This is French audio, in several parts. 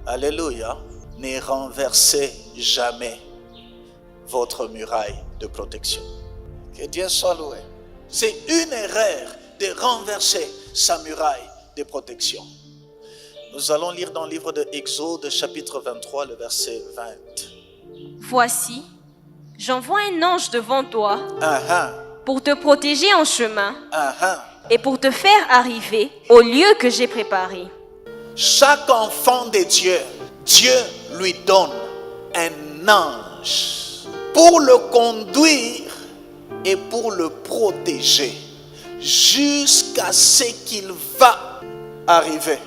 Alléluia. Ne renversez jamais votre muraille de protection. Que Dieu soit loué. C'est une erreur de renverser sa muraille de protection. Nous allons lire dans le livre de Exode, chapitre 23, le verset 20. Voici, j'envoie un ange devant toi Uh-huh. pour te protéger en chemin Uh-huh. et pour te faire arriver au lieu que j'ai préparé. Chaque enfant de Dieu, Dieu lui donne un ange pour le conduire et pour le protéger jusqu'à ce qu'il va arriver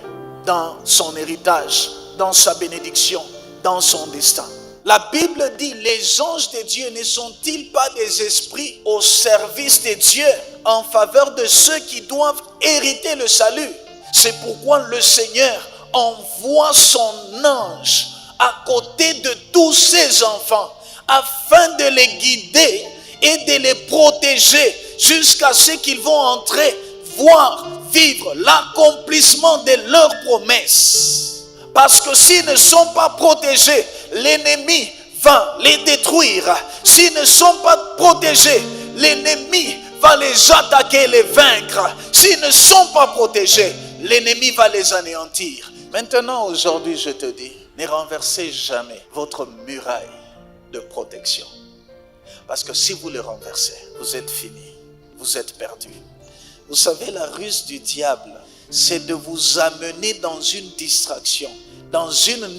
dans son héritage, dans sa bénédiction, dans son destin. La Bible dit, les anges de Dieu ne sont-ils pas des esprits au service de Dieu en faveur de ceux qui doivent hériter le salut? C'est pourquoi le Seigneur envoie son ange à côté de tous ses enfants afin de les guider et de les protéger jusqu'à ce qu'ils vont entrer, voir, vivre l'accomplissement de leurs promesses. Parce que s'ils ne sont pas protégés, l'ennemi va les détruire. S'ils ne sont pas protégés, l'ennemi va les attaquer et les vaincre. S'ils ne sont pas protégés, l'ennemi va les anéantir. Maintenant, aujourd'hui, je te dis, ne renversez jamais votre muraille de protection. Parce que si vous le renversez, vous êtes fini, vous êtes perdu. Vous savez, la ruse du diable, c'est de vous amener dans une distraction, dans une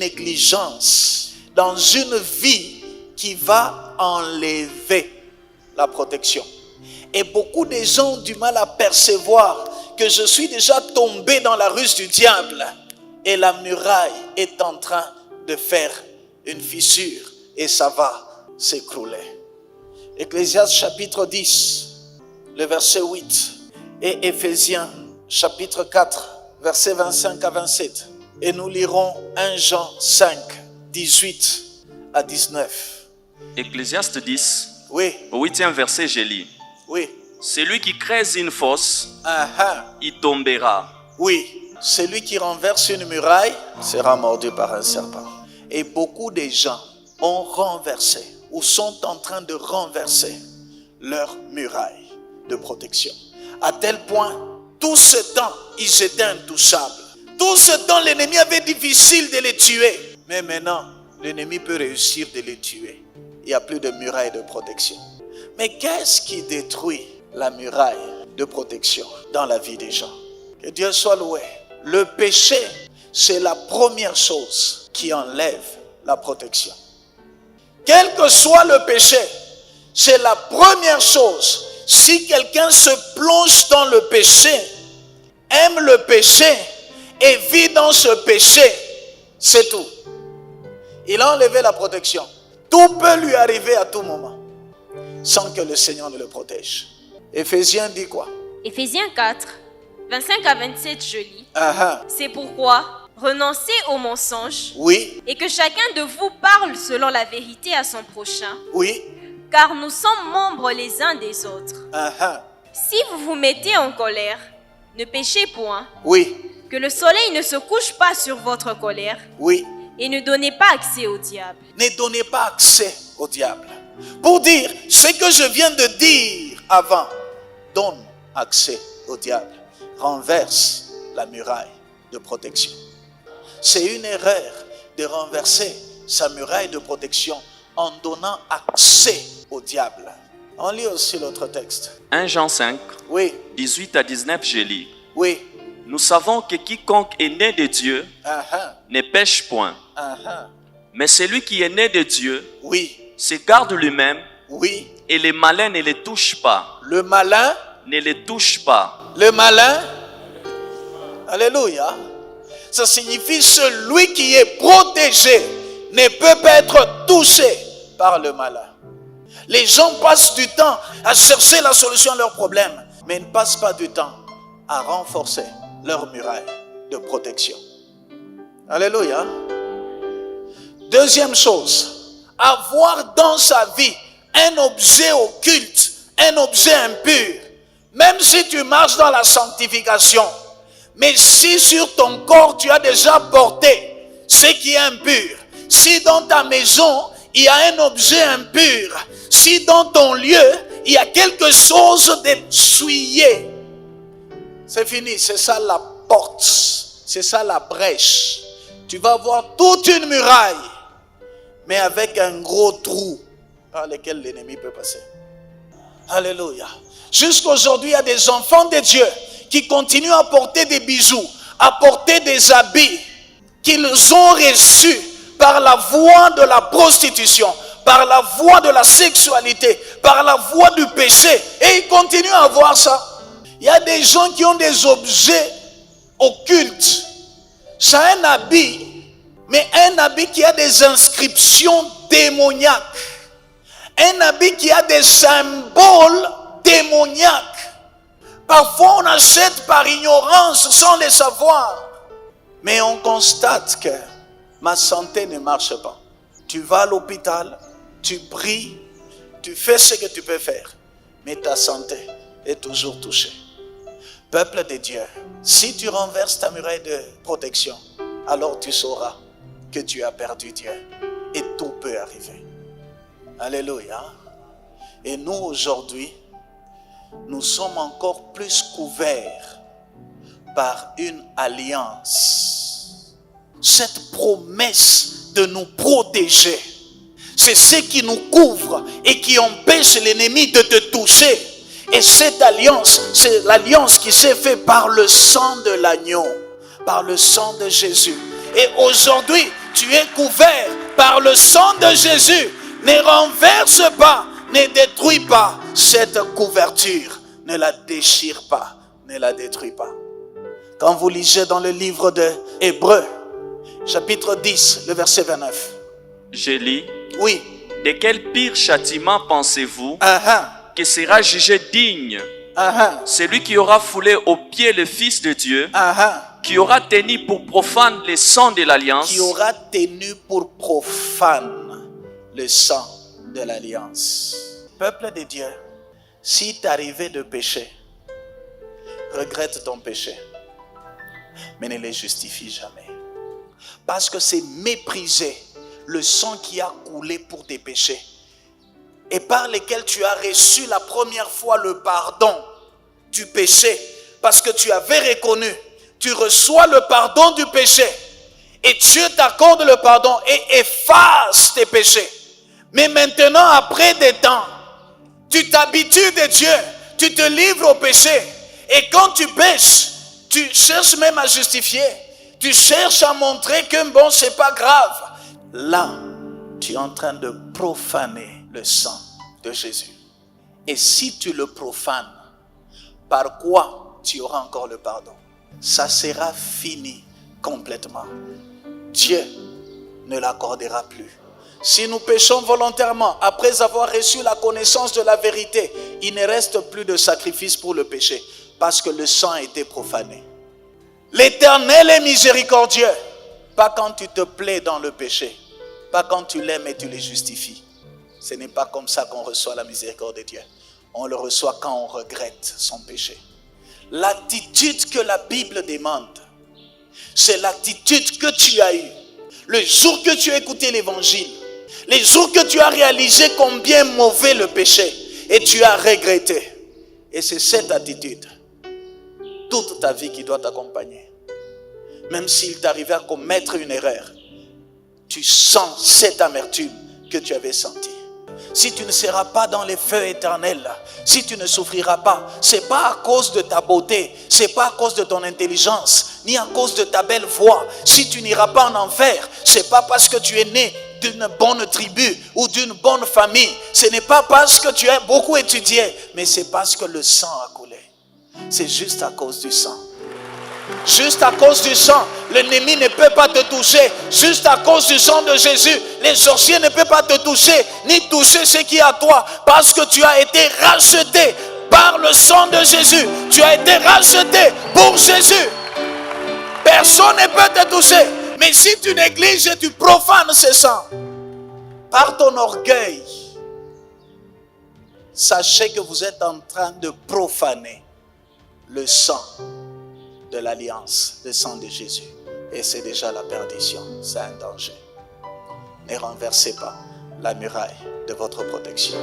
négligence, dans une vie qui va enlever la protection. Et beaucoup de gens ont du mal à percevoir que je suis déjà tombé dans la ruse du diable et la muraille est en train de faire une fissure et ça va s'écrouler. Ecclésiaste chapitre 10, le verset 8 et Éphésiens chapitre 4, verset 25 à 27. Et nous lirons 1 Jean 5, 18 à 19. Ecclésiaste 10, Oui, au 8e verset, je lis. oui. Celui qui creuse une fosse, Uh-huh. il tombera. Oui, celui qui renverse une muraille sera mordu par un serpent. Et beaucoup de gens ont renversé ou sont en train de renverser leur muraille de protection. À tel point, tout ce temps, ils étaient intouchables. Tout ce temps, l'ennemi avait difficile de les tuer. Mais maintenant, l'ennemi peut réussir de les tuer. Il n'y a plus de muraille de protection. Mais qu'est-ce qui détruit la muraille de protection dans la vie des gens? Que Dieu soit loué. Le péché, c'est la première chose qui enlève la protection. Quel que soit le péché, c'est la première chose. Si quelqu'un se plonge dans le péché, aime le péché et vit dans ce péché, c'est tout. Il a enlevé la protection. Tout peut lui arriver à tout moment, sans que le Seigneur ne le protège. Éphésiens dit quoi? Éphésiens 4, 25 à 27, je lis. Uh-huh. C'est pourquoi, renoncez au mensonge Oui, et que chacun de vous parle selon la vérité à son prochain, oui. car nous sommes membres les uns des autres. Uh-huh. Si vous vous mettez en colère, ne péchez point, Oui, que le soleil ne se couche pas sur votre colère oui. et ne donnez pas accès au diable. Ne donnez pas accès au diable. Pour dire ce que je viens de dire avant, donne accès au diable. Renverse la muraille de protection. C'est une erreur de renverser sa muraille de protection en donnant accès au diable. On lit aussi l'autre texte. 1 Jean 5, Oui, 18 à 19, je lis. oui. Nous savons que quiconque est né de Dieu Uh-huh. ne pêche point. Uh-huh. Mais celui qui est né de Dieu Oui, se garde lui-même oui. et les malins ne le touchent pas. Le malin, Ne le touche pas. le malin, alléluia, ça signifie celui qui est protégé ne peut pas être touché par le malin. Les gens passent du temps à chercher la solution à leurs problèmes, mais ne passent pas du temps à renforcer leur muraille de protection. Alléluia. Deuxième chose, avoir dans sa vie un objet occulte, un objet impur. Même si tu marches dans la sanctification, mais si sur ton corps tu as déjà porté ce qui est impur. Si dans ta maison, il y a un objet impur, si dans ton lieu, il y a quelque chose de souillé, c'est fini, c'est ça la porte, c'est ça la brèche. Tu vas voir toute une muraille, mais avec un gros trou par lequel l'ennemi peut passer. Alléluia. Jusqu'aujourd'hui, il y a des enfants de Dieu qui continuent à porter des bijoux, à porter des habits qu'ils ont reçus par la voie de la prostitution, par la voie de la sexualité, par la voie du péché. Et ils continuent à avoir ça. Il y a des gens qui ont des objets occultes. C'est un habit, mais un habit qui a des inscriptions démoniaques. Un habit qui a des symboles démoniaques. Parfois on achète par ignorance sans le savoir. Mais on constate que ma santé ne marche pas. Tu vas à l'hôpital, tu pries, tu fais ce que tu peux faire. Mais ta santé est toujours touchée. Peuple de Dieu, si tu renverses ta muraille de protection, alors tu sauras que tu as perdu Dieu. Et tout peut arriver. Alléluia. Et nous aujourd'hui, nous sommes encore plus couverts par une alliance. Cette promesse de nous protéger, c'est ce qui nous couvre et qui empêche l'ennemi de te toucher. Et cette alliance, c'est l'alliance qui s'est faite par le sang de l'agneau, par le sang de Jésus. Et aujourd'hui, tu es couvert par le sang de Jésus. Ne renverse pas, ne détruis pas cette couverture. Ne la déchire pas, ne la détruis pas. Quand vous lisez dans le livre de Hébreux, chapitre 10, le verset 29. Je lis. Oui. De quel pire châtiment pensez-vous que sera jugé digne celui qui aura foulé aux pieds le Fils de Dieu, qui aura tenu pour profane le sang de l'alliance, qui aura tenu pour profane le sang de l'alliance. Peuple de Dieu, si t'arrivais de pécher, regrette ton péché, mais ne le justifie jamais. Parce que c'est mépriser le sang qui a coulé pour tes péchés et par lesquels tu as reçu la première fois le pardon du péché, parce que tu avais reconnu, tu reçois le pardon du péché et Dieu t'accorde le pardon et efface tes péchés. Mais maintenant, après des temps, tu t'habitues de Dieu, tu te livres au péché et quand tu pêches, tu cherches même à justifier, tu cherches à montrer que bon, c'est pas grave. Là, tu es en train de profaner le sang de Jésus. Et si tu le profanes, par quoi tu auras encore le pardon? Ça sera fini complètement. Dieu ne l'accordera plus. Si nous péchons volontairement, après avoir reçu la connaissance de la vérité, il ne reste plus de sacrifice pour le péché, parce que le sang a été profané. L'Éternel est miséricordieux, pas quand tu te plais dans le péché, pas quand tu l'aimes et tu le justifies. Ce n'est pas comme ça qu'on reçoit la miséricorde de Dieu. On le reçoit quand on regrette son péché. L'attitude que la Bible demande, c'est l'attitude que tu as eue le jour que tu as écouté l'évangile, les jours que tu as réalisé combien mauvais le péché et tu as regretté. Et c'est cette attitude toute ta vie qui doit t'accompagner. Même s'il t'arrivait à commettre une erreur, tu sens cette amertume que tu avais sentie. Si tu ne seras pas dans les feux éternels, si tu ne souffriras pas, c'est pas à cause de ta beauté, c'est pas à cause de ton intelligence, ni à cause de ta belle voix. Si tu n'iras pas en enfer, c'est pas parce que tu es né d'une bonne tribu ou d'une bonne famille. Ce n'est pas parce que tu as beaucoup étudié, mais c'est parce que le sang a coulé. C'est juste à cause du sang. Juste à cause du sang, l'ennemi ne peut pas te toucher. Juste à cause du sang de Jésus, les sorciers ne peuvent pas te toucher, ni toucher ce qui est à toi, parce que tu as été racheté par le sang de Jésus. Tu as été racheté pour Jésus. Personne ne peut te toucher. Mais si tu négliges et tu profanes ce sang, par ton orgueil, sachez que vous êtes en train de profaner le sang de l'alliance, le sang de Jésus. et c'est déjà la perdition. C'est un danger. Ne renversez pas la muraille de votre protection.